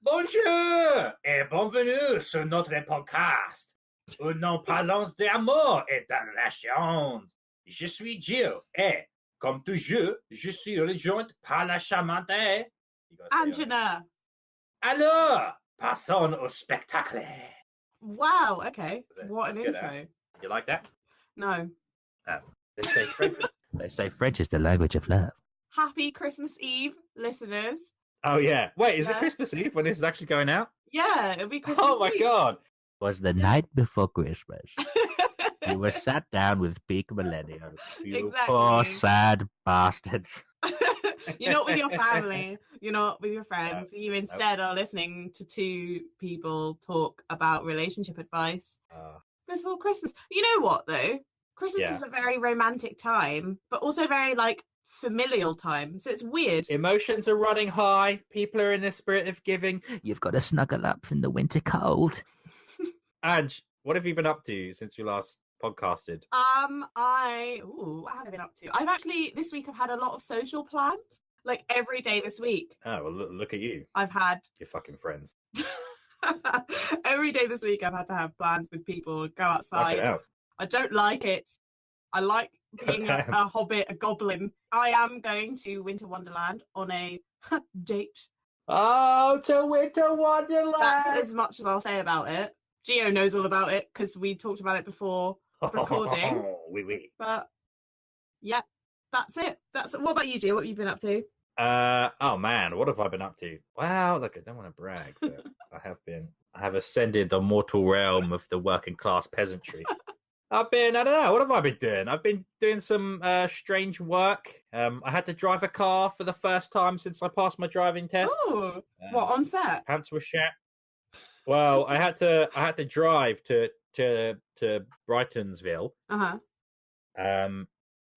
Bonjour et bienvenue sur notre podcast où nous parlons d'amour et de relations. Je suis Jill et, comme toujours, je suis rejoint par la charmante Angela. Alors, passons au spectacle. Wow, okay. What That's an good, intro. You like that? No. They say French is the language of love. Happy Christmas Eve, listeners. Oh, yeah. Wait, is it Yeah. Christmas Eve when this is actually going out? Yeah, it'll be Christmas Oh, my Eve. God. It was the night before Christmas. You were sat down with peak millennials. You poor, Exactly. sad bastards. You're not with your family. You're not with your friends. You instead are listening to two people talk about relationship advice before Christmas. You know what, though? Christmas is a very romantic time, but also very, like, familial time. So it's weird. Emotions are running high. People are in the spirit of giving. You've got to snuggle up from the winter cold. Ange, what have you been up to since you last podcasted? What have I been up to? I've actually, this week, I've had a lot of social plans, like every day this week. Oh, well, look at you. I've had... Your fucking friends. Every day this week, I've had to have plans with people, go outside. I don't like it. I like being a hobbit, a goblin. I am going to Winter Wonderland on a date. Oh, to Winter Wonderland! That's as much as I'll say about it. Gio knows all about it because we talked about it before recording. Oui. But yeah, that's it. What about you, Gio? What have you been up to? Oh man, what have I been up to? Wow, look, I don't want to brag, but I have ascended the mortal realm of the working class peasantry. I don't know, what have I been doing? I've been doing some strange work. I had to drive a car for the first time since I passed my driving test. Oh, what, on set? Pants were shat. Well, I had to drive to Brightonsville.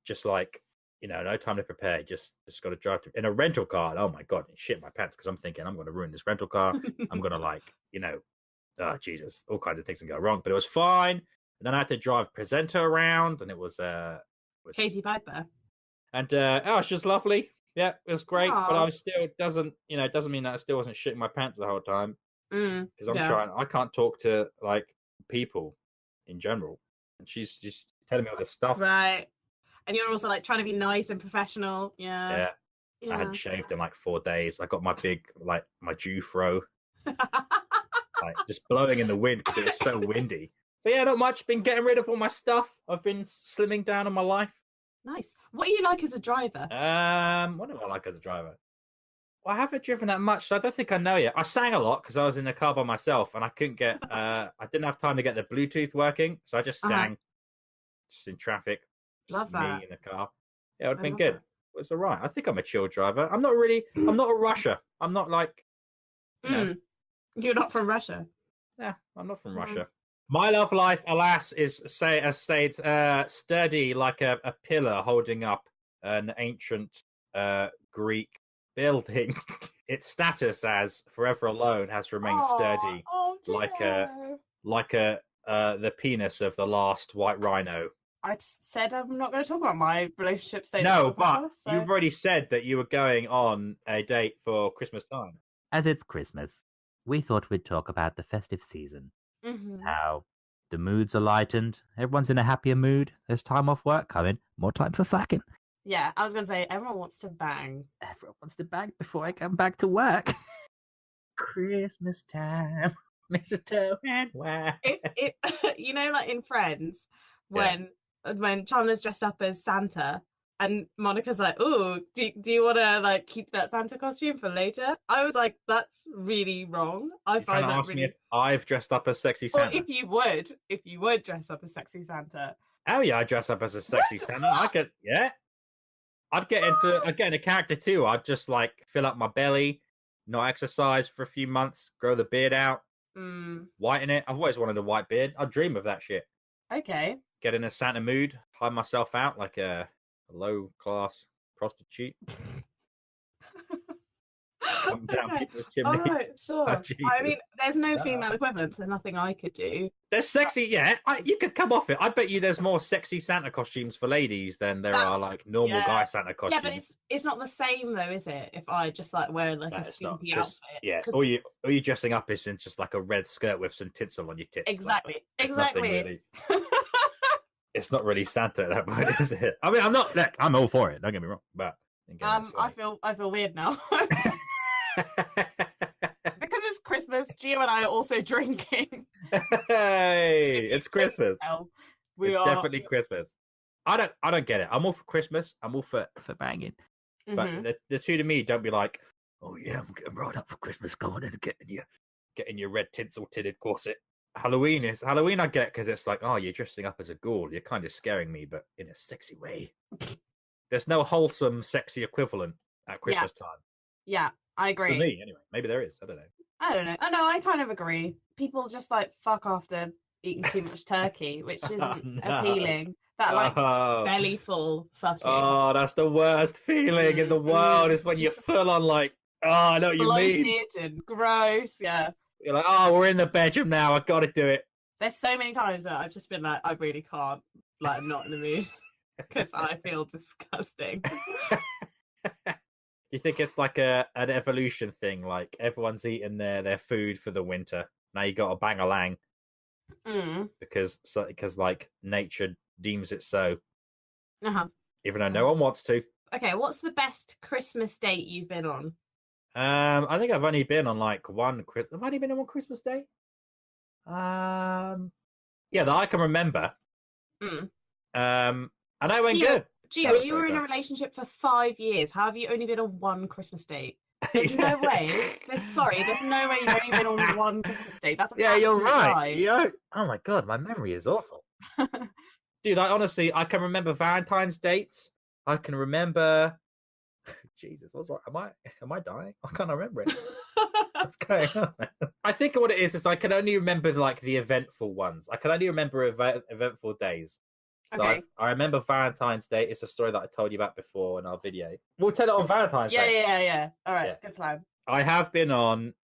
Just like, no time to prepare. Just got to drive in a rental car. Oh my god, shit my pants because I'm thinking I'm going to ruin this rental car. I'm going to oh Jesus, all kinds of things can go wrong. But it was fine. And then I had to drive presenter around, and it was Katie Piper. And she was lovely. Yeah, it was great. Aww. But I still doesn't mean that I still wasn't shitting my pants the whole time. Because I'm trying. I can't talk to like people in general, and she's just telling me all this stuff. Right. And you're also like trying to be nice and professional. Yeah. I hadn't shaved in like 4 days. I got my big my Jew fro, just blowing in the wind because it was so windy. So yeah, not much. Been getting rid of all my stuff. I've been slimming down on my life. Nice. What do you like as a driver? What do I like as a driver? Well, I haven't driven that much, so I don't think I know yet. I sang a lot because I was in the car by myself, and I couldn't get. I didn't have time to get the Bluetooth working, so I just sang, just in traffic. Love that. Me in the car. Yeah, it would have been good. It was all right. I think I'm a chill driver. I'm not a rusher. I'm not like. You're not from Russia. Yeah, I'm not from Russia. My love life, alas, is stayed sturdy like a pillar holding up an ancient Greek building. Its status as forever alone has remained sturdy, like the penis of the last white rhino. I said I'm not going to talk about my relationship status. No, but you've already said that you were going on a date for Christmas time. As it's Christmas, we thought we'd talk about the festive season. Mm-hmm. How the moods are lightened. Everyone's in a happier mood. There's time off work coming. More time for fucking. Yeah, I was going to say, everyone wants to bang. Everyone wants to bang before I come back to work. Christmas time. Mistletoe and wine. You know, like in Friends, when Chandler's dressed up as Santa, and Monica's like, "Oh, do you want to like keep that Santa costume for later?" I was like, "That's really wrong." I find that really. Me if I've dressed up as sexy Santa. Well, if you would dress up as sexy Santa. Oh yeah, I dress up as a sexy Santa. I'd get into character too. I'd just like fill up my belly, not exercise for a few months, grow the beard out, whiten it. I've always wanted a white beard. I dream of that shit. Okay. Get in a Santa mood, hide myself out like a low-class prostitute. Come down Okay. people's All chimney. right, sure. Oh, I Jesus. mean, there's no No. female equivalent, so there's nothing I could do. They're sexy, yeah. You could come off it. I bet you there's more sexy Santa costumes for ladies than there are That's like normal yeah. guy Santa Yeah, costumes. but it's not the same though, is it? If I just like wear like No, a it's not, skimpy 'cause, outfit. yeah, 'Cause- all you dressing up is in just like a red skirt with some tinsel on your tits. exactly. Like, it's nothing Exactly. really. It's not really Santa at that point, is it? I mean, I'm not. Look, I'm all for it. Don't get me wrong, but again, it's I like- feel weird now. Because it's Christmas, Gio and I are also drinking. Hey, it's Christmas. Well, It's definitely Christmas. I don't get it. I'm all for Christmas. I'm all for banging. But Mhm. the two to me don't be like, oh yeah, I'm getting rolled up for Christmas. Go on and getting your red tinsel tinted corset. Halloween. I get because it's like, oh, you're dressing up as a ghoul. You're kind of scaring me, but in a sexy way. There's no wholesome, sexy equivalent at Christmas time. Yeah, I agree. For me, anyway. Maybe there is. I don't know. I don't know. Oh no, I kind of agree. People just like fuck after eating too much turkey, which isn't No. appealing. That like Oh. belly full fucking Oh, that's the worst feeling in the world. Is when you're Just full on like, oh, I know what you mean. bloated and gross. Yeah. You're like, oh, we're in the bedroom now. I got to do it. There's so many times that I've just been like, I really can't. Like, I'm not in the mood because I feel disgusting. You think it's like an evolution thing? Like everyone's eating their food for the winter. Now you got to bang a lang because like nature deems it so, Uh-huh. even though no one wants to. Okay, what's the best Christmas date you've been on? I think I've only been on like one. Have I only been on one Christmas day? Yeah, that I can remember. Mm. And I went Gio, good. Gio, Oh, you were sorry, in a go. relationship for 5 years. How have you only been on one Christmas date? There's no way. There's no way you've only been on one Christmas date. That's an Yeah, you're absolute right. lie. Yeah. Oh my god, my memory is awful. Dude, I honestly, I can remember Valentine's dates. I can remember. Jesus, what's wrong? Am I dying? I can't remember it. What's going on? I think what it is I can only remember like the eventful ones. I can only remember eventful days. So Okay. I remember Valentine's Day. It's a story that I told you about before in our video. We'll tell it on Valentine's Day. Yeah. All right, Yeah. good plan. I have been on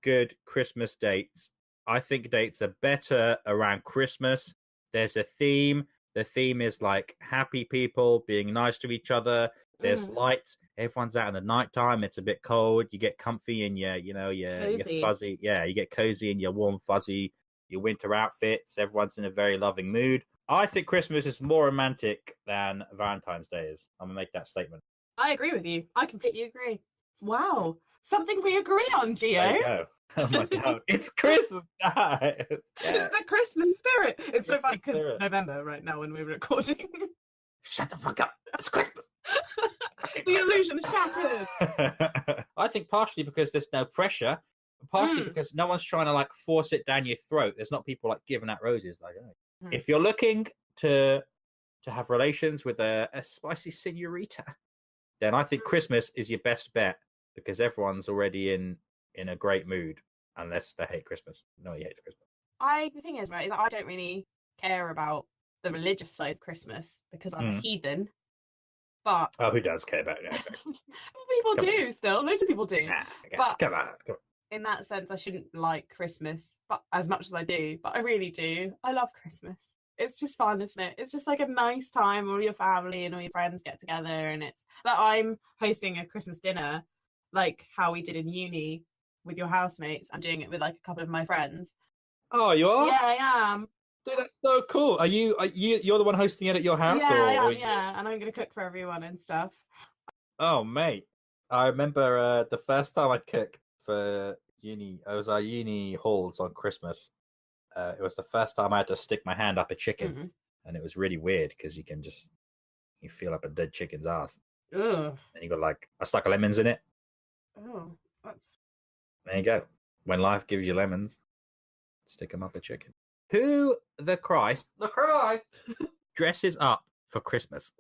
good Christmas dates. I think dates are better around Christmas. There's a theme. The theme is like happy people being nice to each other. There's lights. Everyone's out in the nighttime. It's a bit cold. You get comfy in your Cozy. fuzzy. Yeah, you get cozy in your warm, fuzzy, your winter outfits. Everyone's in a very loving mood. I think Christmas is more romantic than Valentine's Day is. I'm gonna make that statement. I agree with you. I completely agree. Wow. Something we agree on, There you Gio. go. Oh my god, it's Christmas. It's the Christmas spirit. It's so funny Christmas because spirit. November right now when we're recording. Shut the fuck up. It's Christmas. The illusion shattered. I think partially because there's no pressure, partially because no one's trying to like force it down your throat. There's not people like giving out roses. Like, oh. If you're looking to have relations with a spicy senorita, then I think Christmas is your best bet because everyone's already in a great mood, unless they hate Christmas. No, he hates Christmas. The thing is, right, is that I don't really care about the religious side of Christmas because I'm a heathen. But Oh, who does care about it? people Come do still. Loads of people do. But- come on. In that sense, I shouldn't like Christmas, but as much as I do, but I really do. I love Christmas. It's just fun, isn't it? It's just like a nice time. All your family and all your friends get together, and it's that I'm hosting a Christmas dinner, like how we did in uni with your housemates. I'm doing it with like a couple of my friends. Oh, you are? Yeah, I am. Dude, that's so cool. Are you're the one hosting it at your house? Yeah, or, I am. or Yeah, and I'm gonna cook for everyone and stuff. Oh, mate. I remember the first time I cooked for uni. It was our uni halls on Christmas. It was the first time I had to stick my hand up a chicken, and it was really weird because you feel up a dead chicken's ass, Ugh. and you got like a stack of lemons in it. Oh, that's There you go. When life gives you lemons, stick them up a chicken. Who the Christ dresses up for Christmas?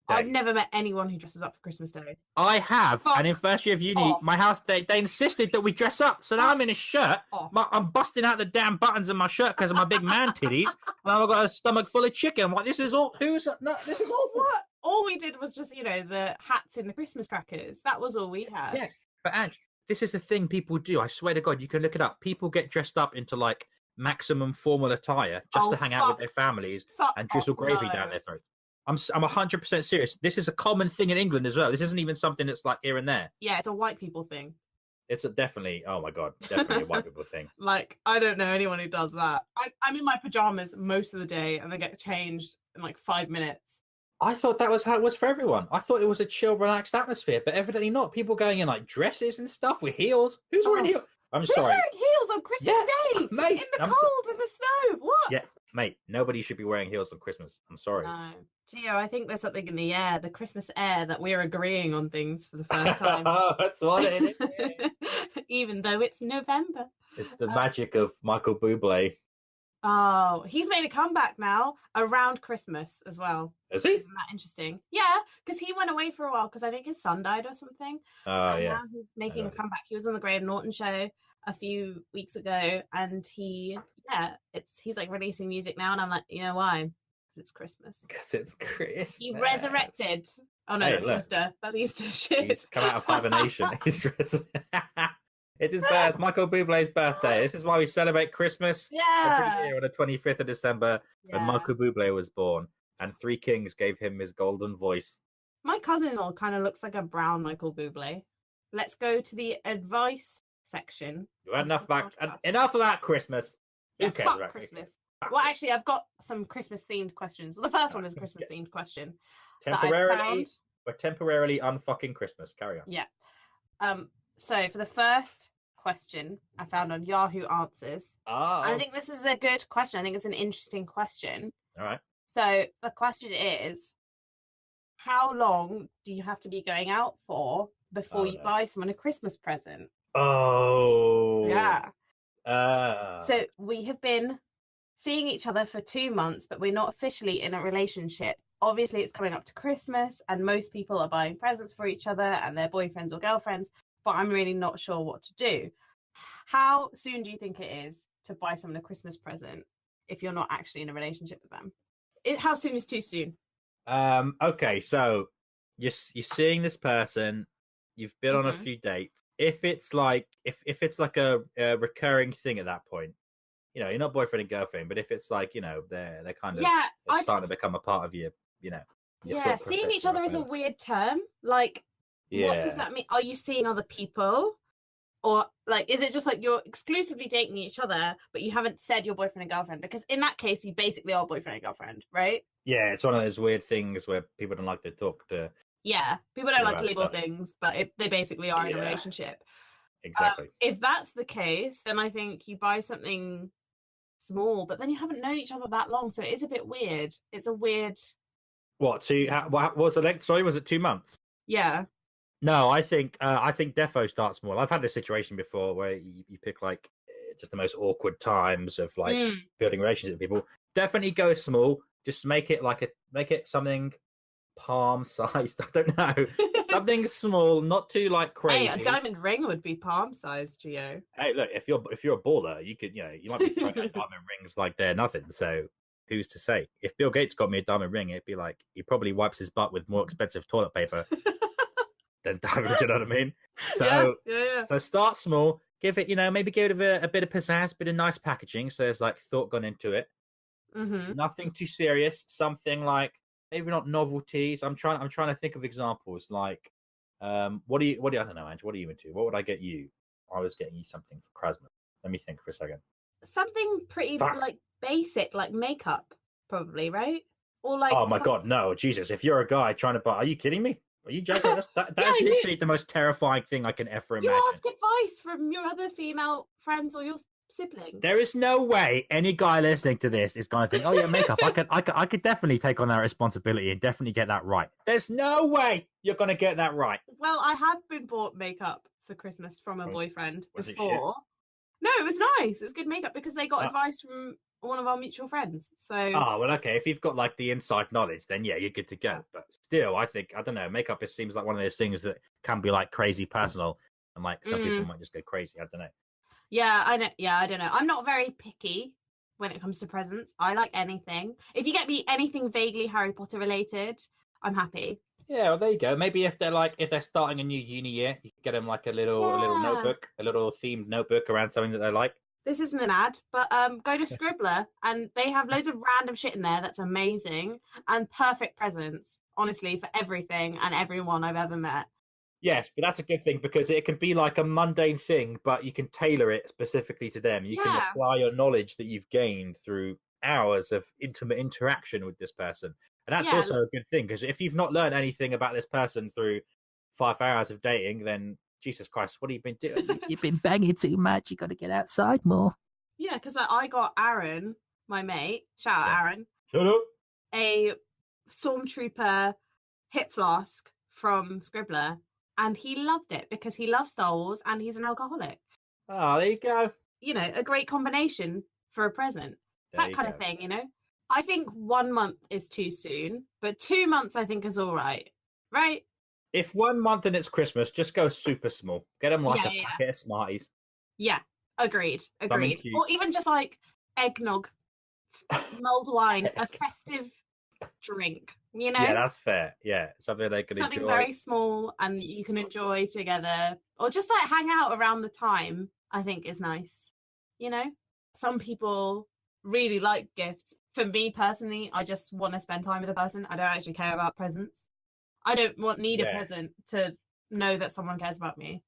I've never met anyone who dresses up for Christmas Day. I have, Fuck and in first year of uni, off. my house they insisted that we dress up. So now I'm in a shirt. Off. I'm busting out the damn buttons of my shirt because of my big man titties, and I've got a stomach full of chicken. I'm like, this is all. This is awful. What? All we did was just, the hats in the Christmas crackers. That was all we had. Yeah. But Ange, this is a thing people do. I swear to God, you can look it up. People get dressed up into like maximum formal attire just to hang out with their families and drizzle gravy down their throats. I'm 100% serious. This is a common thing in England as well. This isn't even something that's like here and there. Yeah, it's a white people thing. It's definitely, oh my God, definitely a white people thing. Like, I don't know anyone who does that. I'm in my pajamas most of the day and they get changed in like 5 minutes. I thought that was how it was for everyone. I thought it was a chill, relaxed atmosphere, but evidently not. People going in like dresses and stuff with heels. Who's wearing heels? I'm Who's sorry. wearing heels on Christmas Day? Mate, in the cold, in the snow. What? Yeah, mate, nobody should be wearing heels on Christmas. I'm sorry. No. Gio, I think there's something in the air, the Christmas air, that we're agreeing on things for the first time. Oh, that's what it is. Even though it's November. It's the magic of Michael Bublé. Oh, he's made a comeback now around Christmas as well. Is he? Isn't that interesting? Yeah, because he went away for a while because I think his son died or something. Oh, yeah. Now he's making a comeback. He was on the Graham Norton show a few weeks ago, and he's like releasing music now, and I'm like, you know why? Because it's Christmas. Because it's Christmas. He resurrected. Oh no, that's Easter. That's Easter shit. He's come out of hibernation. It's his birth, Michael Bublé's birthday. This is why we celebrate Christmas every year on the 25th of December when Michael Bublé was born. And Three Kings gave him his golden voice. My cousin-in-law kind of looks like a brown Michael Bublé. Let's go to the advice section. You had enough about Christmas. Who cares about Christmas? Well, actually, I've got some Christmas-themed questions. Well, the first one is a Christmas-themed question. We're temporarily unfucking Christmas. Carry on. Yeah. So for the first question I found on Yahoo Answers, I think this is a good question. I think it's an interesting question. All right. So the question is, how long do you have to be going out for before you buy someone a Christmas present? Oh. Yeah. So we have been seeing each other for 2 months, but we're not officially in a relationship. Obviously, it's coming up to Christmas, and most people are buying presents for each other and their boyfriends or girlfriends, but I'm really not sure what to do. How soon do you think it is to buy someone a Christmas present if you're not actually in a relationship with them? How soon is too soon? Okay, so you're seeing this person, you've been on a few dates. If it's like a recurring thing at that point, you know, you're not boyfriend and girlfriend, but if it's like, you know, they're kind of starting to become a part of your seeing each other is a weird term. Like, what does that mean? Are you seeing other people? Or like, is it just like you're exclusively dating each other, but you haven't said you're boyfriend and girlfriend? Because in that case, you basically are boyfriend and girlfriend, right? Yeah, it's one of those weird things where people don't like to talk to. Yeah, people don't like to label things, but they basically are in a relationship. Exactly. If that's the case, then I think you buy something small, but then you haven't known each other that long, so it is a bit weird. It's a weird. What was the length? Sorry, was it 2 months? Yeah. No, I think defo starts small. I've had this situation before where you pick like just the most awkward times of like building relationships with people. Definitely go small. Just make it something palm sized. I don't know, something small, not too like crazy. Hey, a diamond ring would be palm sized, Gio. Hey, look, if you're a baller, you could, you know, you might be throwing out diamond rings like they're nothing. So who's to say? If Bill Gates got me a diamond ring, it'd be like he probably wipes his butt with more expensive toilet paper. Then diamond, you know what I mean? So, so start small. Give it, maybe give it a bit of pizzazz, bit of nice packaging. So there's like thought gone into it. Mm-hmm. Nothing too serious. Something like maybe not novelties. I'm trying to think of examples. Like, what do you? I don't know, Ange. What are you into? What would I get you? I was getting you something for Christmas. Let me think for a second. Something pretty like basic, like makeup, probably, right? Or like. Oh my God, no, Jesus! If you're a guy trying to buy, are you kidding me? Are you joking? That is literally the most terrifying thing I can ever imagine. You ask advice from your other female friends or your sibling. There is no way any guy listening to this is going to think, "Oh yeah, makeup. I could definitely take on that responsibility and definitely get that right." There's no way you're going to get that right. Well, I have been bought makeup for Christmas from a boyfriend before. No, it was nice. It was good makeup because they got advice from one of our mutual friends. So okay. If you've got like the inside knowledge, then yeah, you're good to go. But still, I don't know. Makeup, it seems like one of those things that can be like crazy personal, and like some people might just go crazy. I don't know. Yeah, I know. Yeah, I don't know. I'm not very picky when it comes to presents. I like anything. If you get me anything vaguely Harry Potter related, I'm happy. Yeah, well, there you go. Maybe if they're starting a new uni year, you can get them like a little Yeah. notebook, a little themed notebook around something that they like. This isn't an ad, but go to Scribbler and they have loads of random shit in there that's amazing and perfect presents, honestly, for everything and everyone I've ever met. Yes, but that's a good thing because it can be like a mundane thing, but you can tailor it specifically to them. You can Yeah. apply your knowledge that you've gained through hours of intimate interaction with this person. And that's Yeah. also a good thing because if you've not learned anything about this person through 5 hours of dating, then Jesus Christ, what have you been doing? You've been banging too much. You got to get outside more. Yeah, because I got Aaron, my mate, shout out Yeah. Aaron, Shut up. a Stormtrooper hip flask from Scribbler, and he loved it because he loves Star Wars and he's an alcoholic. Oh, there you go. You know, a great combination for a present. There That you kind go. of thing, you know? I think 1 month is too soon, but 2 months I think is all right. Right? If 1 month and it's Christmas, just go super small. Get them like Yeah, a yeah. packet of Smarties. Yeah. Agreed. Agreed. cute. Or even just like eggnog, mulled wine, a festive drink, you know? Yeah, that's fair. Yeah, something they can Something enjoy. very small and you can enjoy together. Or just like hang out around the time, I think is nice. You know? Some people really like gifts. For me personally, I just want to spend time with a person. I don't actually care about presents. I don't need a Yeah. present to know that someone cares about me.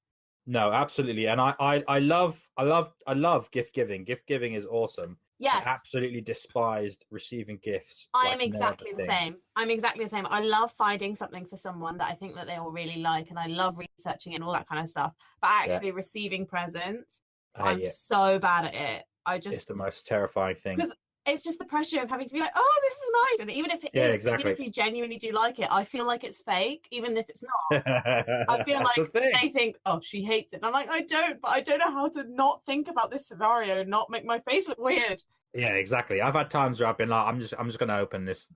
No, absolutely, and I love gift giving. Gift giving is awesome. I Yes, absolutely despised receiving gifts. I like am no exactly other the thing. same. I'm exactly the same. I love finding something for someone that I think that they will really like, and I love researching and all that kind of stuff. But actually receiving presents, I I'm hate it. so bad at it. I It's just the most terrifying thing. 'Cause it's just the pressure of having to be like, oh, this is nice. And even if it Yeah, is, exactly. even if you genuinely do like it, I feel like it's fake, even if it's not. I feel That's the like thing. they think, oh, she hates it. And I'm like, I don't, but I don't know how to not think about this scenario and not make my face look weird. Yeah, exactly. I've had times where I've been like, I'm just going to open this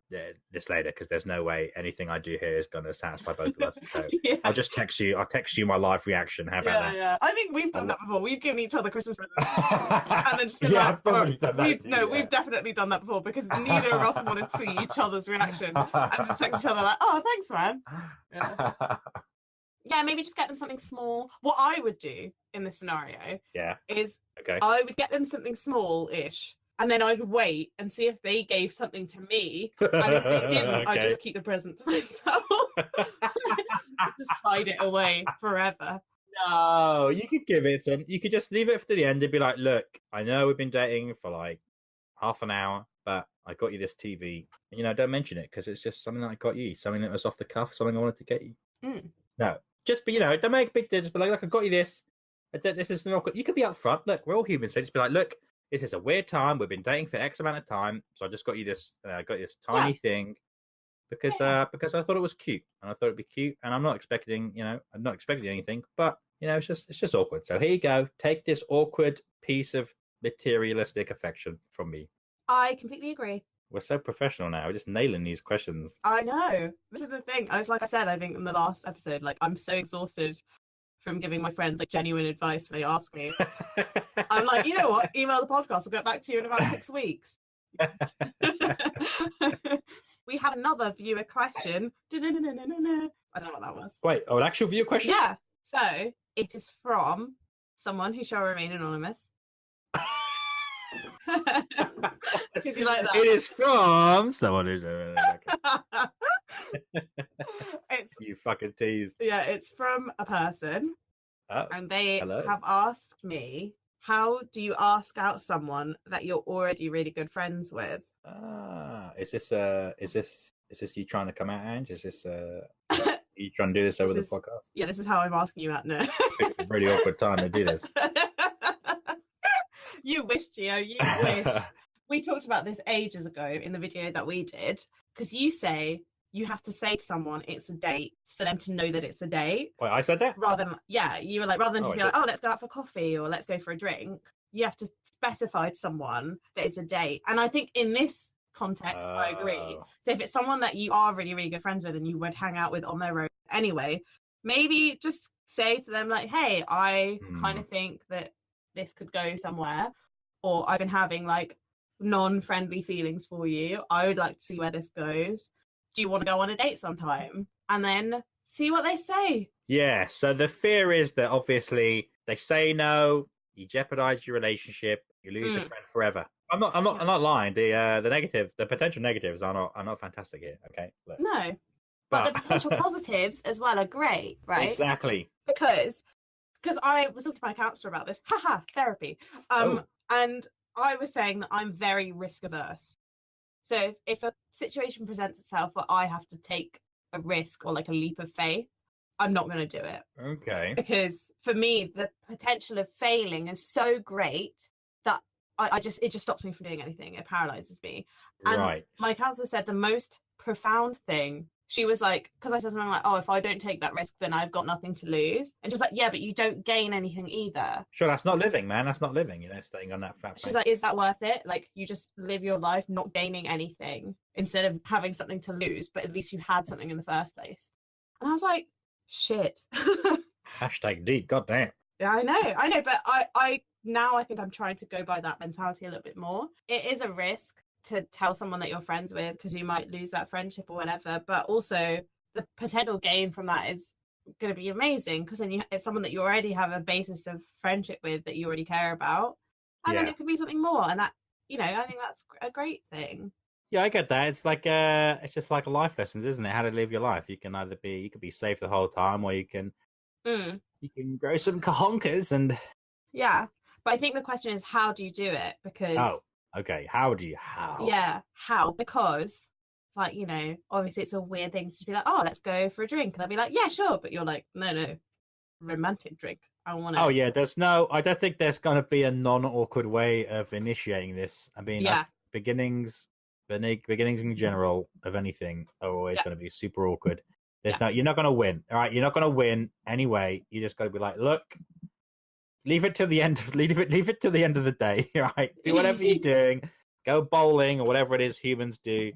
later because there's no way anything I do here is going to satisfy both of us. So Yeah. I'll just text you. I'll text you my live reaction. How about Yeah. I think we've done that before. We've given each other Christmas presents. that? And then just been yeah, like, I've probably done that. too, yeah. we've definitely done that before because neither of us wanted to see each other's reaction and just text each other like, oh, thanks, man. Yeah, maybe just get them something small. What I would do in this scenario Yeah. is Okay. I would get them something small-ish, and then I'd wait and see if they gave something to me. And if they didn't, I'd just keep the present to myself. Just hide it away forever. No, you could give it to. You could just leave it for the end and be like, "Look, I know we've been dating for like half an hour, but I got you this TV. You know, don't mention it because it's just something that I got you, something that was off the cuff, something I wanted to get you. Mm. No, just be, don't make a big deal. Just be like, look, I got you this. This is not. You could be upfront. Look, we're all humans. So just be like, look, this is a weird time. We've been dating for X amount of time, so I just got you this. I got you this tiny thing because I thought it was cute, and I thought it'd be cute, and I'm not expecting, I'm not expecting anything, but it's just awkward. So here you go. Take this awkward piece of materialistic affection from me. I completely agree. We're so professional now. We're just nailing these questions. I know. This is the thing. I was like I said, I think in the last episode, like I'm so exhausted from giving my friends like genuine advice when they ask me. I'm like, you know what? Email the podcast. We'll get back to you in about 6 weeks. We have another viewer question. I don't know what that was. Wait, an actual viewer question? Yeah. So it is from someone who shall remain anonymous. Did you like that? It is from someone who's. It's You fucking teased. yeah, it's from a person, Oh, and they hello. have asked me, how do you ask out someone that you're already really good friends with? Is this you trying to come out, Ange? Is this are you trying to do this over This the is- podcast? Yeah, this is how I'm asking you out now. It's a really awkward time to do this. You wish, Gio, you wish. We talked about this ages ago in the video that we did, because you say you have to say to someone it's a date for them to know that it's a date. Wait, I said that? Rather than, yeah, you were like, rather than Oh, just I be like, did. oh, let's go out for coffee or let's go for a drink, you have to specify to someone that it's a date. And I think in this context, I agree. Oh. So if it's someone that you are really, really good friends with and you would hang out with on their own anyway, maybe just say to them like, hey, I kind of think that this could go somewhere, or I've been having like non-friendly feelings for you. I would like to see where this goes. Do you want to go on a date sometime? and then see what they say. Yeah. So the fear is that obviously they say no, you jeopardize your relationship, you lose a friend forever. I'm not lying. The potential negatives are not fantastic here. Okay. Look. No, but the potential positives as well are great, right? Exactly. Because I was talking to my counselor about this. Haha, therapy. And I was saying that I'm very risk averse. So if a situation presents itself where I have to take a risk or like a leap of faith, I'm not going to do it. Okay. Because for me, the potential of failing is so great that it just stops me from doing anything. It paralyzes me. And right. My counselor said the most profound thing. She was like, because I said something like, oh, if I don't take that risk, then I've got nothing to lose. And she was like, yeah, but you don't gain anything either. Sure, that's not living, man. That's not living, staying on that fat. She's like, is that worth it? Like, you just live your life not gaining anything instead of having something to lose, but at least you had something in the first place. And I was like, shit. Hashtag deep, goddamn. Yeah, I know. But I think I'm trying to go by that mentality a little bit more. It is a risk to tell someone that you're friends with because you might lose that friendship or whatever, but also the potential gain from that is going to be amazing because then it's someone that you already have a basis of friendship with that you already care about, and then it could be something more, and that, I think that's a great thing. Yeah, I get that. It's like it's just like life lessons, isn't it? How to live your life. You can either you could be safe the whole time, or you can grow some cojonkers and yeah. But I think the question is, how do you do it? Because okay, how? Yeah, how? Because, like, obviously it's a weird thing to just be like, oh, let's go for a drink. And I'll be like, yeah, sure. But you're like, no, romantic drink. I want to. Oh, yeah, I don't think there's going to be a non-awkward way of initiating this. I mean, beginnings in general of anything are always going to be super awkward. You're not going to win. All right, you're not going to win anyway. You just got to be like, look, leave it to the end of the day, right? Do whatever you're doing. Go bowling or whatever it is humans do.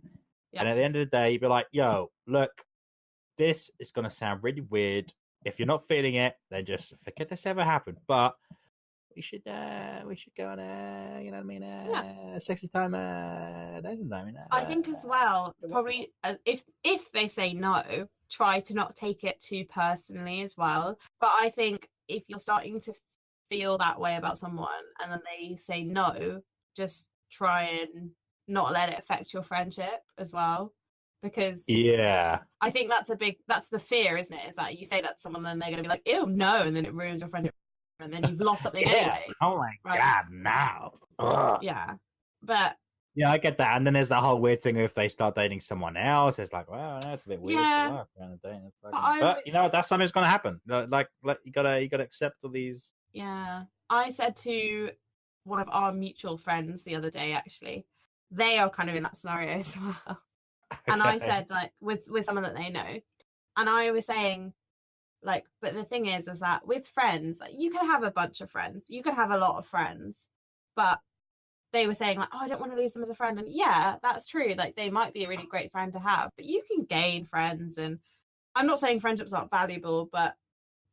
Yeah. And at the end of the day, you'd be like, yo, look, this is going to sound really weird. If you're not feeling it, then just forget this ever happened. But we should go on a sexy time. I think as well, probably if they say no, try to not take it too personally as well. But I think if you're starting to feel that way about someone and then they say no, just try and not let it affect your friendship as well, because I think that's the fear, isn't it? Is that you say that to someone, then they're gonna be like, ew, no, and then it ruins your friendship, and then you've lost something anyway. Oh my god, no. Ugh. Yeah, but I get that. And then there's that whole weird thing if they start dating someone else, it's like, well, that's a bit weird. Yeah. But that's something that's gonna happen. Like you gotta accept all these. Yeah, I said to one of our mutual friends the other day, actually, they are kind of in that scenario as well. And I said, like, with someone that they know, and I was saying, like, but the thing is that with friends, like, you can have a bunch of friends, you can have a lot of friends, but they were saying, like, oh, I don't want to lose them as a friend. And yeah, that's true. Like, they might be a really great friend to have, but you can gain friends. And I'm not saying friendships aren't valuable, but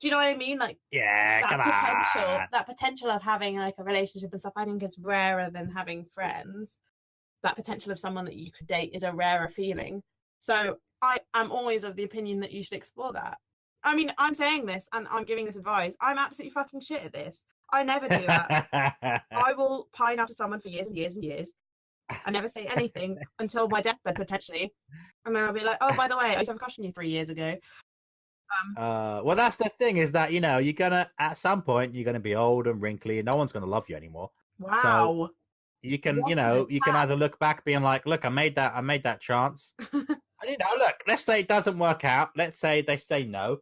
do you know what I mean? Like, that potential of having like a relationship and stuff, I think is rarer than having friends. That potential of someone that you could date is a rarer feeling. So I am always of the opinion that you should explore that. I mean, I'm saying this and I'm giving this advice. I'm absolutely fucking shit at this. I never do that. I will pine after someone for years and years and years. I never say anything until my deathbed, potentially. And then I'll be like, oh, by the way, I used to have a crush on you 3 years ago. Well, that's the thing, is that, you're gonna, at some point, you're gonna be old and wrinkly and no one's gonna love you anymore. Wow. So you can, you can either look back being like, look, I made that chance. And, look, let's say it doesn't work out. Let's say they say no.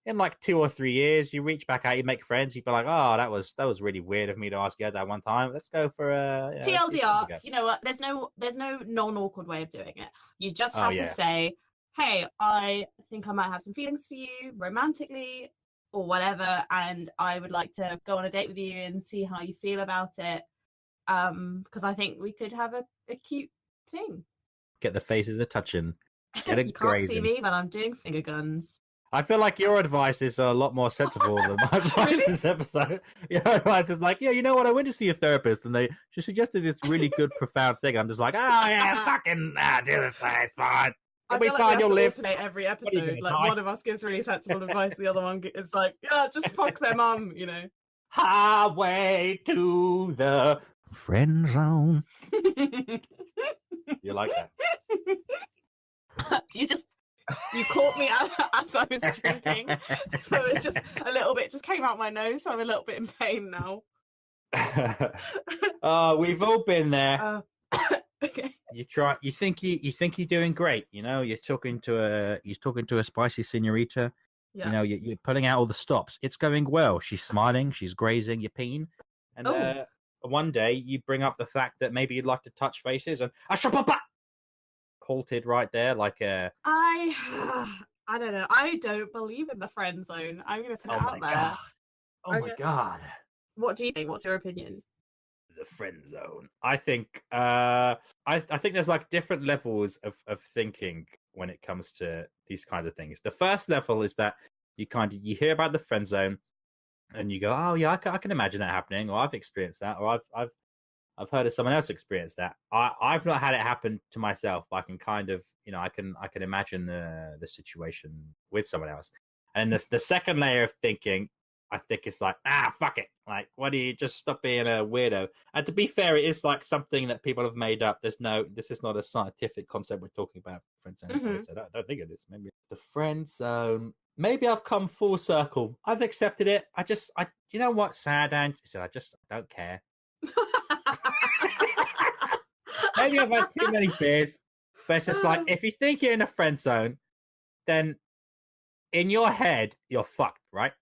In like 2 or 3 years, you reach back out, you make friends, you'd be like, oh, that was really weird of me to ask you at that one time. Let's go for a TLDR. You know what? There's no non-awkward way of doing it. You just have to say, hey, I think I might have some feelings for you romantically or whatever, and I would like to go on a date with you and see how you feel about it. Because I think we could have a cute thing. Get the faces a touching. Get it you grazing. Can't see me, but I'm doing finger guns. I feel like your advice is a lot more sensible than my advice this episode. Your advice is like, you know what? I went to see a therapist and she suggested this really good, profound thing. I'm just like, oh, yeah, fucking do this. It's fine. I we feel like we find have you'll to live. alternate every are you episode. gonna Like die? one of us gives really sensible advice, the other one is like, yeah, just fuck their mum, you know. Highway to the friend zone. You like that? You caught me as I was drinking, so it just a little bit just came out my nose, so I'm a little bit in pain now. We've all been there. Okay. You think you're doing great, you know, you're talking to a spicy senorita, Yeah. you know, you're pulling out all the stops. It's going well. She's smiling, she's grazing your peen, and Oh. one day you bring up the fact that maybe you'd like to touch faces, and halted right there like a I don't know. I don't believe in the friend zone. I'm gonna put it out there. Oh my Okay. god. What do you think? What's your opinion? The friend zone. I think I think there's like different levels of thinking when it comes to these kinds of things. The first level is that you hear about the friend zone and you go, oh yeah, I can imagine that happening, or I've experienced that, or I've heard of someone else experience that. I've not had it happen to myself, but I can kind of, you know, I can imagine the situation with someone else. And the second layer of thinking, I think it's like, fuck it. Like, why do you just stop being a weirdo? And to be fair, it is like something that people have made up. This is not a scientific concept we're talking about. Friend zone. Mhm. So I don't think of this. Maybe the friend zone. Maybe I've come full circle. I've accepted it. You know what, sad Ange? He said, I don't care. Maybe I've had too many beers, but it's just like, if you think you're in a friend zone, then in your head, you're fucked, right?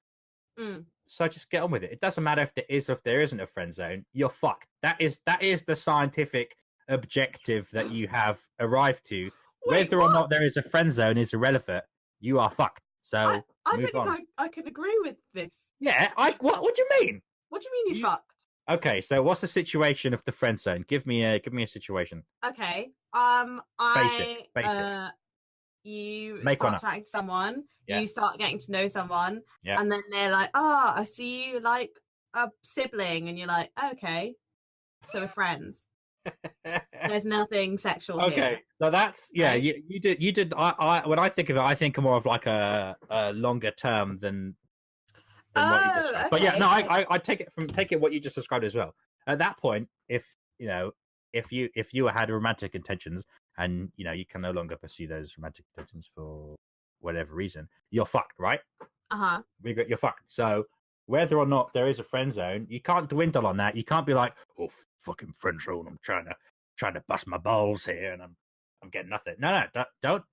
Mm. So just get on with it. It doesn't matter if there is or if there isn't a friend zone. You're fucked. That is the scientific objective that you have arrived to. Wait, Whether or what? not there is a friend zone is irrelevant. You are fucked. So I move think on. I can agree with this. Yeah, what do you mean? What do you mean you You- fucked? Okay, so what's the situation of the friend zone? Give me a situation. Okay. Basic. You Make one start up. chatting to someone, Yeah. you start getting to know someone, Yeah. and then they're like, oh, I see you like a sibling, and you're like, okay, so we're friends. There's nothing sexual here. Okay, so that's Right? you did. I when I think of it, I think more of like a longer term than what you Oh, described. But yeah, okay. no, I take it what you just described as well. At that point, if you had romantic intentions and you can no longer pursue those romantic intentions for whatever reason, you're fucked, right? Uh-huh. You're fucked. So whether or not there is a friend zone, you can't dwindle on that. You can't be like, oh, fucking friend zone. I'm trying to bust my balls here, and I'm getting nothing. No, don't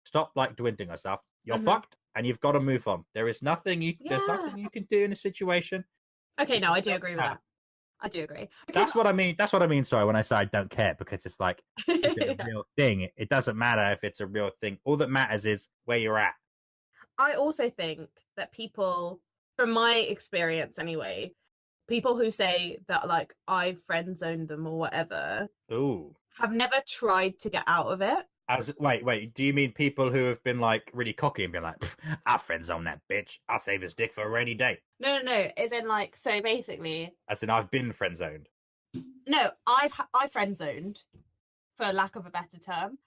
stop like dwindling yourself. You're Mhm. fucked, and you've got to move on. There's nothing you can do in a situation. Okay, Just no, I do doesn't agree with matter. that. I do agree. That's what I mean. Sorry, when I say I don't care, because it's like, is it a real thing? It doesn't matter if it's a real thing. All that matters is where you're at. I also think that people, from my experience anyway, people who say that like I've friend zoned them or whatever Ooh. have never tried to get out of it. Wait. Do you mean people who have been like really cocky and been like, "I'll friend zone that bitch. I'll save his dick for a rainy day." No. As in like, so basically, As in, I've been friend zoned. no, I friend zoned, for lack of a better term,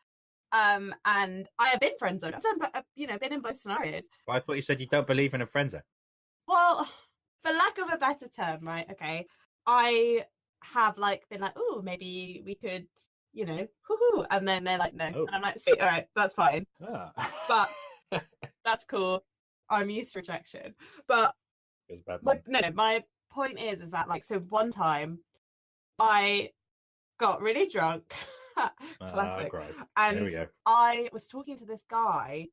and I have been friend zoned. I've done, been in both scenarios. But I thought you said you don't believe in a friend zone. Well, for lack of a better term, right? Okay, I have like been like, oh, maybe we could, woohoo, and then they're like, no, Oh. and I'm like, sweet, all right, that's fine, Ah. but that's cool. I'm used to rejection, but It's bad. no. My point is that like, so one time, I got really drunk, classic, Christ. There and we go. I was talking to this guy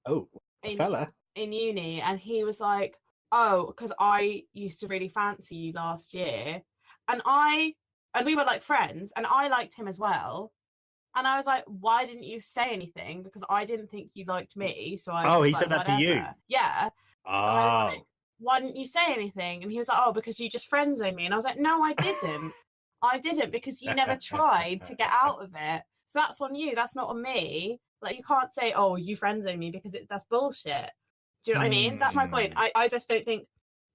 Oh, a in fella. in uni, and he was like, oh, because I used to really fancy you last year, and we were like friends, and I liked him as well, and I was like, why didn't you say anything? Because I didn't think you liked me, so I was Oh, he like, said that to you? whatever. Yeah. Oh. I was like, why didn't you say anything? And he was like, oh, because you just friend zoned me. And I was like, no, I didn't. I didn't, because you never tried to get out of it. So that's on you. That's not on me. Like, you can't say, oh, you friend zoned me, because that's bullshit. Do you know what I mean? That's my point. I just don't think,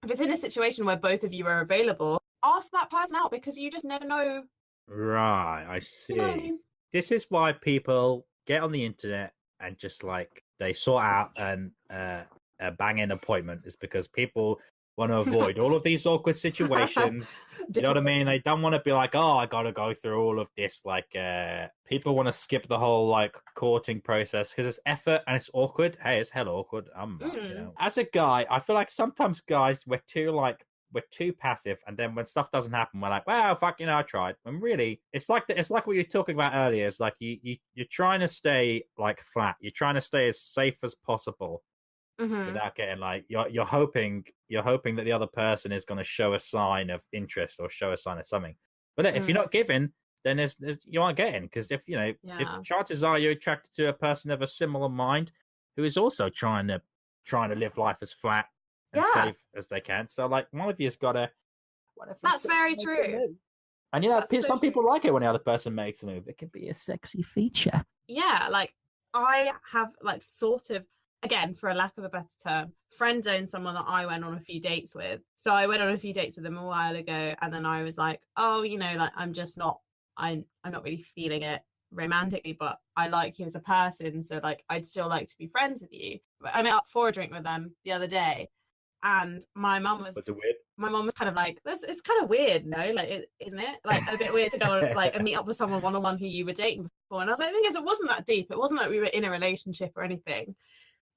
if it's in a situation where both of you are available, ask that person out, because you just never know. Right, I see. You know what I mean? This is why people get on the internet and just like they sort out a banging appointment is because people want to avoid all of these awkward situations. You know what I mean? They don't want to be like, oh, I got to go through all of this. Like, people want to skip the whole like courting process because it's effort and it's awkward. Hey, it's hell awkward. You know, as a guy, I feel like sometimes guys we're too passive, and then when stuff doesn't happen, we're like, well, fuck, you know, I tried. And really, it's like what you were talking about earlier. It's like you're trying to stay like flat. You're trying to stay as safe as possible. Without getting like you're hoping that the other person is going to show a sign of interest or show a sign of something. But if you're not giving, then there's you aren't getting, because if chances are you're attracted to a person of a similar mind who is also trying to live life as flat and safe as they can. So like one of you's got to. That's very true. And you know, some people like it when the other person makes a move. It can be a sexy feature. Yeah, like I have like sort of, again, for a lack of a better term, friend zoned someone that I went on a few dates with. So I went on a few dates with them a while ago, and then I was like, oh, you know, like I'm not really feeling it romantically, but I like you as a person, so like I'd still like to be friends with you. I met up for a drink with them the other day, and my mum was kind of like, it's kind of weird, no? Like, isn't it? Like a bit weird to go on like and meet up with someone one-on-one who you were dating before. And I was like, the thing is, it wasn't that deep. It wasn't like we were in a relationship or anything.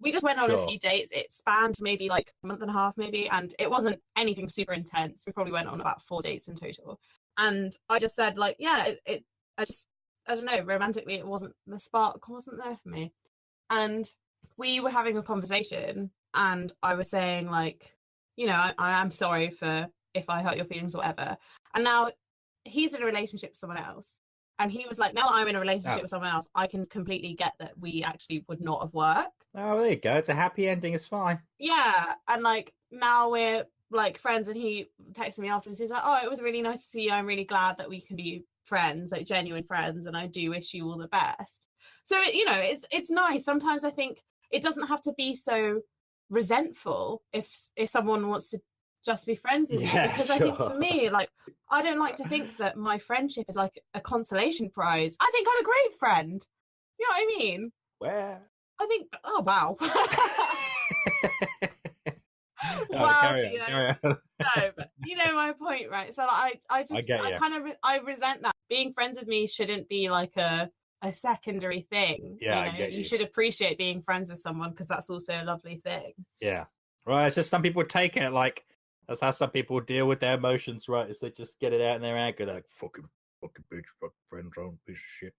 We just went on a few dates. It spanned maybe like a month and a half, maybe, and it wasn't anything super intense. We probably went on about 4 dates in total. And I just said, like, yeah, I don't know, romantically, the spark wasn't there for me. And we were having a conversation, and I was saying, like, you know, I am sorry for if I hurt your feelings or whatever. And now he's in a relationship with someone else. And he was like, now that I'm in a relationship with someone else, I can completely get that we actually would not have worked. Oh, there you go. It's a happy ending. It's fine. Yeah. And like now we're like friends, and he texted me afterwards. He's like, oh, it was really nice to see you. I'm really glad that we can be friends, like genuine friends. And I do wish you all the best. So, you know, it's nice. Sometimes I think it doesn't have to be so resentful if someone wants to just be friends with you, because I think for me, like, I don't like to think that my friendship is like a consolation prize. I think I'm a great friend. You know what I mean? Where? I think, oh wow. Wow, Gio. No, but you know my point, right? So like, I resent that. Being friends with me shouldn't be like a secondary thing. Yeah, you know? You should appreciate being friends with someone, because that's also a lovely thing. Yeah. Right. It's just some people take it like that's how some people deal with their emotions, right? Is they just get it out in their anger. They're like, fucking bitch, fuck friend zone, piece of shit.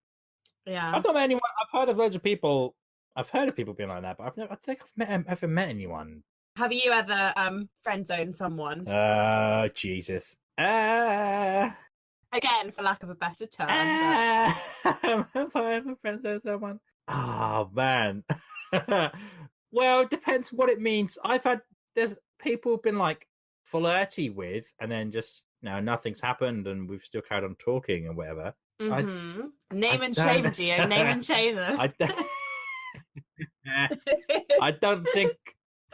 Yeah. I don't know anyone. I've heard of loads of people. I've heard of people being like that, but I think I've ever met anyone. Have you ever friend zoned someone? Jesus. Again, for lack of a better term. Have I ever friend zoned someone? Oh man. Well, it depends what it means. There's people who've been like flirty with, and then just nothing's happened, and we've still carried on talking and whatever. Name and shame, Gio. Name and shame them. I don't think.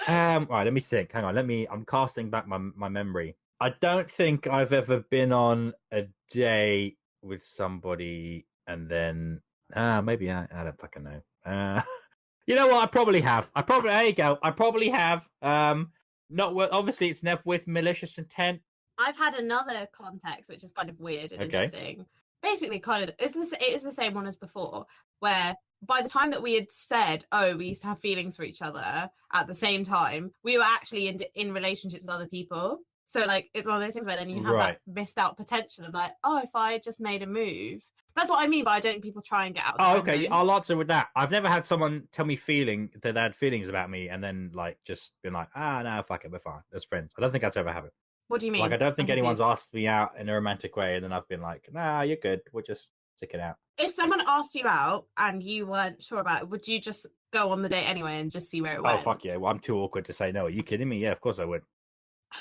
Right, let me think. Hang on. I'm casting back my memory. I don't think I've ever been on a date with somebody and then maybe I don't fucking know. You know what? I probably have. There you go. I probably have. Not with, obviously it's never with malicious intent. I've had another context which is kind of weird and interesting. Basically, it is the same one as before, where by the time that we had said, oh, we used to have feelings for each other at the same time, we were actually in relationships with other people. So like it's one of those things where then you have that missed out potential of like, oh, if I just made a move. That's what I mean by I don't think people try and get out. Oh, okay. I'll answer with that. I've never had someone tell me that they had feelings about me and then like just been like, no, fuck it, we're fine. As friends. I don't think that's ever happened. What do you mean? Like I don't think anyone's asked me out in a romantic way and then I've been like, nah, you're good. We'll just stick it out. If someone asked you out and you weren't sure about it, would you just go on the date anyway and just see where it went? Oh, fuck yeah. Well, I'm too awkward to say no. Are you kidding me? Yeah, of course I would.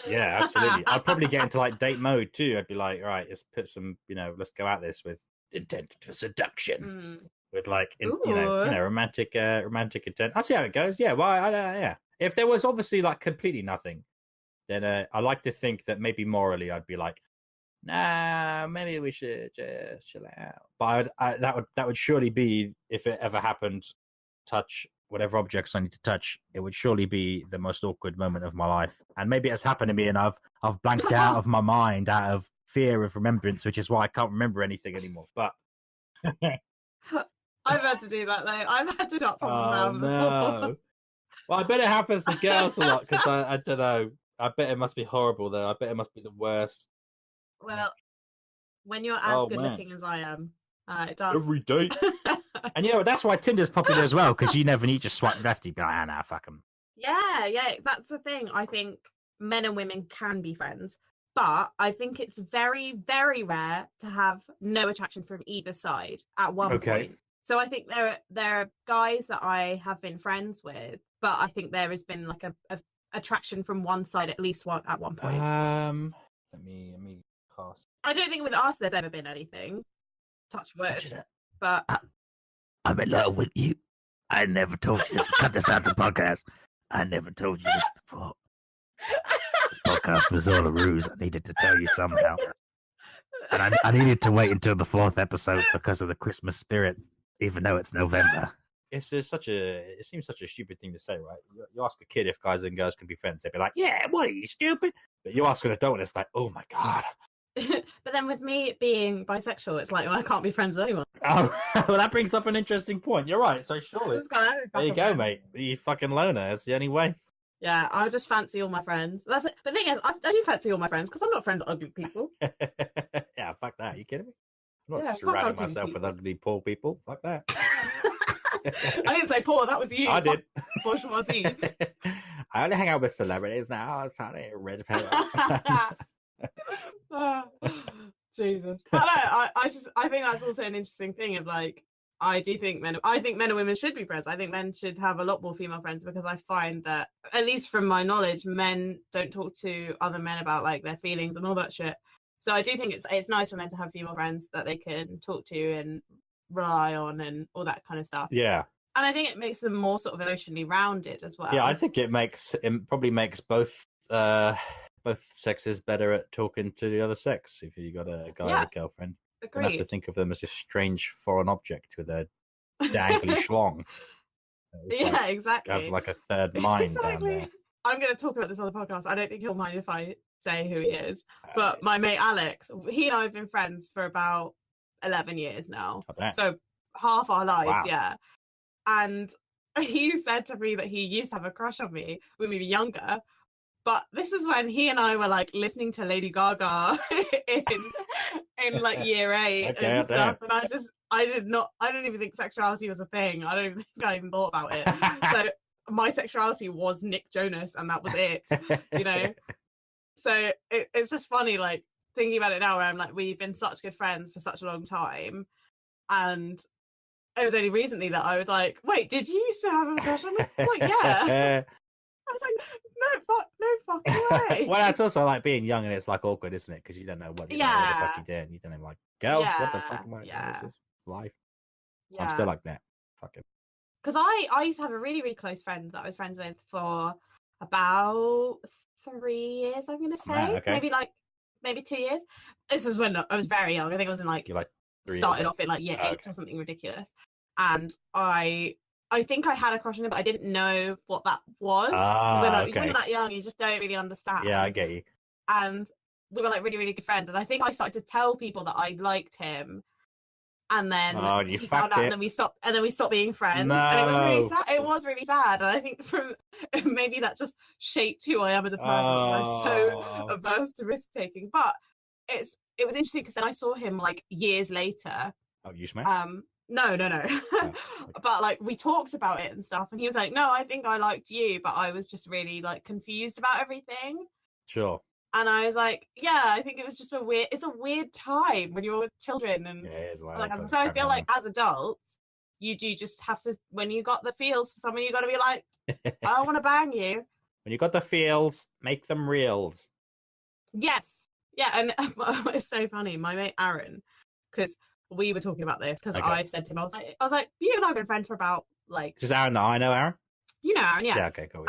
Yeah, absolutely. I'd probably get into like date mode too. I'd be like, all right, let's put some, let's go at this with intent for seduction, with like, romantic intent. I'll see how it goes. Yeah, well, yeah. If there was obviously like completely nothing, then I like to think that maybe morally I'd be like, nah, maybe we should just chill out. But that would surely be, if it ever happened, touch whatever objects I need to touch. It would surely be the most awkward moment of my life. And maybe it's happened to me, and I've blanked out of my mind out of fear of remembrance, which is why I can't remember anything anymore. But I've had to do that though. I've had to shut someone down before. no. Well, I bet it happens to girls a lot because I don't know. I bet it must be horrible though. I bet it must be the worst. Well, when you're as good man. looking as I am, it does. Every day. And that's why Tinder's popular as well, because you just swipe left, you'd be like, nah, fuck them. Yeah, that's the thing. I think men and women can be friends, but I think it's very, very rare to have no attraction from either side at one point. So I think there are guys that I have been friends with, but I think there has been like a attraction from one side at least at one point. Let me cast. I don't think with us there's ever been anything. Touch wood. But I'm in love with you. I never told you this. Cut this out the podcast. I never told you this before. This podcast was all a ruse. I needed to tell you somehow. And I needed to wait until the 4th episode because of the Christmas spirit, even though it's November. It seems such a stupid thing to say, right? You ask a kid if guys and girls can be friends, they'd be like, yeah, what are you, stupid? But you ask an adult and it's like, oh my God. But then with me being bisexual, it's like, well, I can't be friends with anyone. Oh, well, that brings up an interesting point. You're right. So surely, there you go, mate. You fucking loner. It's the only way. Yeah, I just fancy all my friends. That's it. But the thing is, I do fancy all my friends because I'm not friends with ugly people. Yeah, fuck that. Are you kidding me? I'm not Yeah, surrounding myself with ugly poor people. Fuck that. I didn't say poor. That was you. I did. Bourgeoisie. I only hang out with celebrities now. It's not a red pill. Jesus. I think that's also an interesting thing of like, I think men and women should be friends. I think men should have a lot more female friends because I find that, at least from my knowledge, men don't talk to other men about like their feelings and all that shit. So I do think it's nice for men to have female friends that they can talk to and rely on and all that kind of stuff. Yeah. And I think it makes them more sort of emotionally rounded as well. Yeah, I think it probably makes both sexes better at talking to the other sex. If you got a guy and a girlfriend, you don't have to think of them as this strange foreign object with a dangly schlong. Yeah, exactly. Have like a third mind down there. I'm going to talk about this on the podcast. I don't think he'll mind if I say who he is. But my mate Alex, he and I have been friends for about 11 years now. So half our lives, wow. Yeah. And he said to me that he used to have a crush on me when we were younger. But this is when he and I were like listening to Lady Gaga in like year 8 and stuff. And I didn't even think sexuality was a thing. I don't think I even thought about it. So my sexuality was Nick Jonas and that was it, you know? So it's just funny, like thinking about it now where I'm like, we've been such good friends for such a long time. And it was only recently that I was like, wait, did you used to have a crush on me? I was like, yeah. I was like, no fucking way. Well, that's also like being young and it's like awkward, isn't it? Because you don't know what the fuck you're doing. You don't know, like, girls, what the fuck am I? This is life. Yeah. I'm still like that. Fuck it. Because I used to have a really, really close friend that I was friends with for about 3 years, I'm going to say. Okay. Maybe 2 years. This is when I was very young. I think I was in like started off in like year 8 or something ridiculous. And I think I had a crush on him, but I didn't know what that was. When you're that young, you just don't really understand. Yeah, I get you. And we were like really, really good friends. And I think I started to tell people that I liked him. And then he found out, and then we stopped being friends. No. And it was really sad. It was really sad. And I think maybe that just shaped who I am as a person. I'm so averse to risk taking. But it was interesting because then I saw him like years later. Oh, you smacked? No. Oh, okay. But like we talked about it and stuff, and he was like, "No, I think I liked you, but I was just really like confused about everything." Sure. And I was like, "Yeah, I think it was just it's a weird time when you're children." And so I feel like as adults, you do just have to, when you got the feels for someone, you got to be like, "I want to bang you." When you got the feels, make them reals. Yes. Yeah, and it's so funny. My mate Aaron, because we were talking about this because I said to him, I was like, you and I have been friends for about like. Is Aaron that I know, Aaron? You know Aaron, yeah. Yeah. Okay. Cool.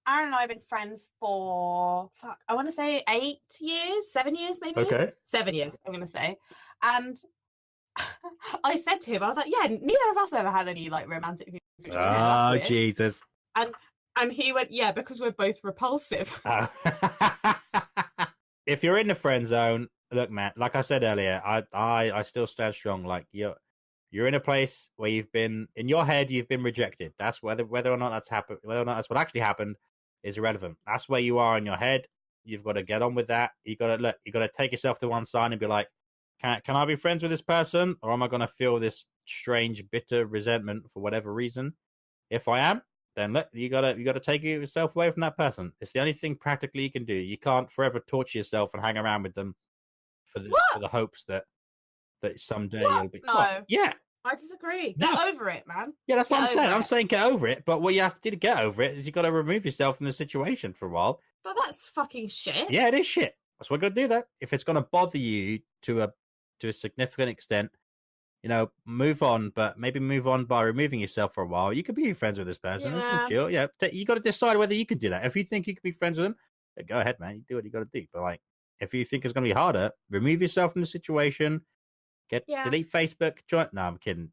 Aaron and I have been friends for, I want to say 8 years, 7 years maybe. Okay. 7 years, I'm going to say. And I said to him, I was like, yeah, neither of us ever had any like romantic feelings. For each other. That's Oh, weird. Jesus. And he went, yeah, because we're both repulsive. Oh. If you're in the friend zone, look, man, like I said earlier, I still stand strong. Like you're in a place where you've been in your head, you've been rejected. That's whether or not that's happened, whether or not that's what actually happened is irrelevant. That's where you are in your head. You've got to get on with that. You got to take yourself to one side and be like, can I be friends with this person, or am I going to feel this strange, bitter resentment for whatever reason? If I am, then look, you gotta take yourself away from that person. It's the only thing practically you can do. You can't forever torture yourself and hang around with them for the hopes that someday you'll be. No. What? Yeah. I disagree. No. Get over it, man. Yeah, that's what I'm Get saying. over I'm it. saying get over it, but what you have to do to get over it is you got to remove yourself from the situation for a while. But that's fucking shit. Yeah, it is shit. That's why you got to do that. If it's going to bother you to a significant extent, move on, but maybe move on by removing yourself for a while. You could be friends with this person. It's Yeah. chill. Yeah, you got to decide whether you can do that. If you think you could be friends with them, then go ahead, man. You do what you got to do. But like, if you think it's going to be harder, remove yourself from the situation. Delete Facebook. Join. No, I'm kidding.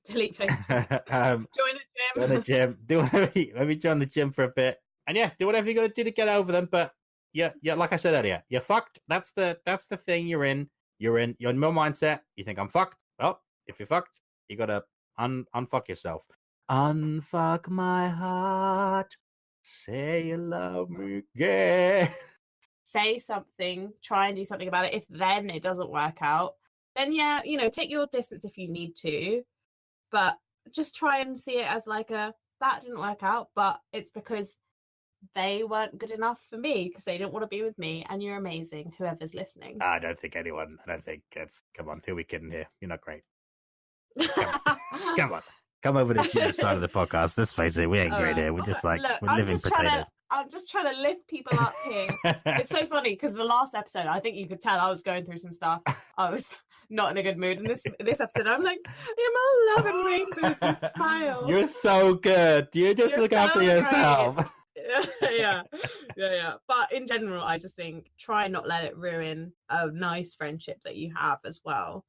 Delete Facebook. Join the Join a gym. gym. Do whatever. Maybe join the gym for a bit, and yeah, do whatever you got to do to get over them. But yeah, like I said earlier, you're fucked. That's the thing you're in. You're in your mindset. You think I'm fucked. Well, if you're fucked, you gotta unfuck yourself. Unfuck my heart. Say you love me again. Say something. Try and do something about it. If then it doesn't work out, then yeah, take your distance if you need to, but just try and see it as like that didn't work out, but it's because they weren't good enough for me because they didn't want to be with me, and you're amazing, whoever's listening. I don't think it's. Come on, who are we kidding here? You're not great. Come on. Come over to the side of the podcast. Let's face it, we ain't great here. We're just like, look, we're living potatoes. I'm just trying to lift people up here. It's so funny because the last episode, I think you could tell I was going through some stuff. I was not in a good mood. And this episode, I'm like, I'm all love and rainbows and smiles. You're so good. You just look after yourself. yeah. But in general, I just think try and not let it ruin a nice friendship that you have as well.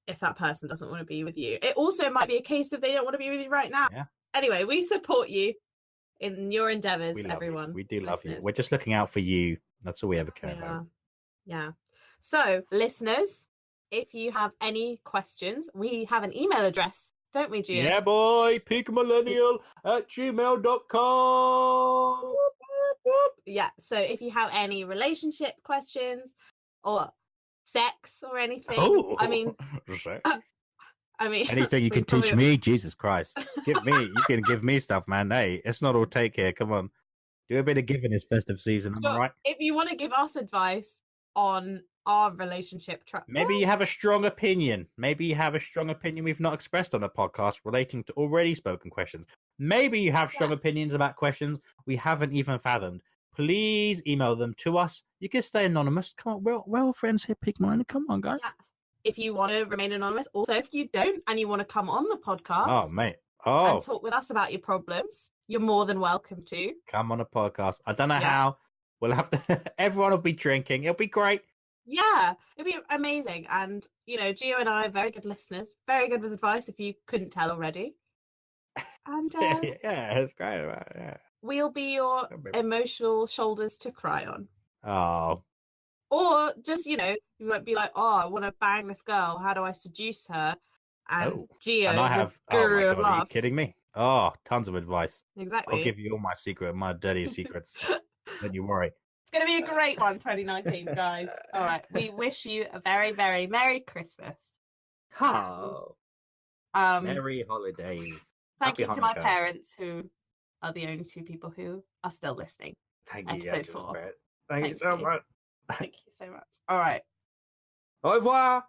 If that person doesn't want to be with you, it also might be a case of they don't want to be with you right now. Yeah. Anyway, we support you in your endeavors, everyone. We do love you. We're just looking out for you. That's all we ever care about. Yeah. So, listeners, if you have any questions, we have an email address, don't we, Gio? Yeah, boy. peakmillennial@gmail.com. Yeah. So, if you have any relationship questions or sex or anything, I mean, anything you can teach me, Jesus Christ. You can give me stuff, man. Hey, it's not all take here. Come on. Do a bit of giving this festive season, am I right? If you want to give us advice on our relationship track, maybe you have a strong opinion. We've not expressed on a podcast relating to already spoken questions. Maybe you have strong opinions about questions we haven't even fathomed. Please email them to us. You can stay anonymous. Come on, we're all friends here, Peak Millennial. Come on, guys. Yeah. If you want to remain anonymous, also if you don't and you want to come on the podcast, and talk with us about your problems, you're more than welcome to come on a podcast. I don't know how. We'll have to. Everyone will be drinking. It'll be great. Yeah, it'll be amazing. And Gio and I are very good listeners, very good with advice. If you couldn't tell already, and yeah, it's great. Yeah. We'll be your emotional shoulders to cry on. Oh. Or just, you might be like, I want to bang this girl. How do I seduce her? And Gio, and I have, guru of love. Are you kidding me? Oh, tons of advice. Exactly. I'll give you all my dirty secrets. Don't you worry. It's going to be a great one, 2019, guys. All right. We wish you a very, very Merry Christmas. Oh. Merry holidays. Thank you to my parents, who are the only two people who are still listening. Thank you. Episode 4. Thank you so much. Thank you so much. All right. Au revoir.